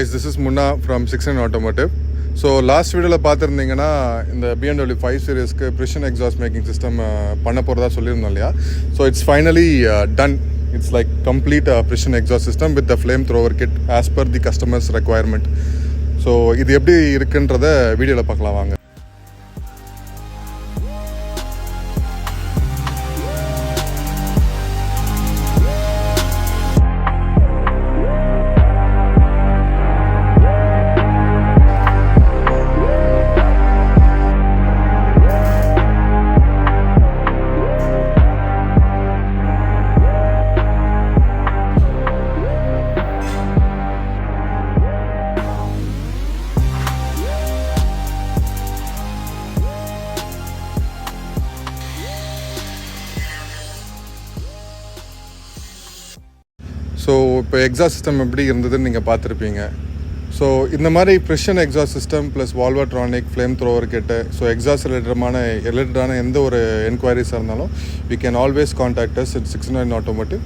This is Munna from 69 Automotive. So last video பார்த்திருந்தீங்கன்னா இந்த BMW 5 Seriesக்கு precision exhaust making system பண்ண போறதா சொல்லியிருந்தோம் இல்லையா. So it's finally done. It's like complete precision exhaust system with the flamethrower kit as per the customer's requirement. So இது எப்படி இருக்குன்றத வீடியோல பார்க்கலாம் வாங்க. ஸோ இப்போ எக்ஸாஸ்ட் சிஸ்டம் எப்படி இருந்ததுன்னு நீங்கள் பார்த்துருப்பீங்க. ஸோ இந்த மாதிரி ப்ரெஷன் exhaust system plus Valvetronic flame thrower கிட்ட ஸோ எக்ஸாஸ்ட் ரிலேட்டடான எந்த ஒரு என்கொயரிஸாக இருந்தாலும் we can always contact us at 69 Automotive.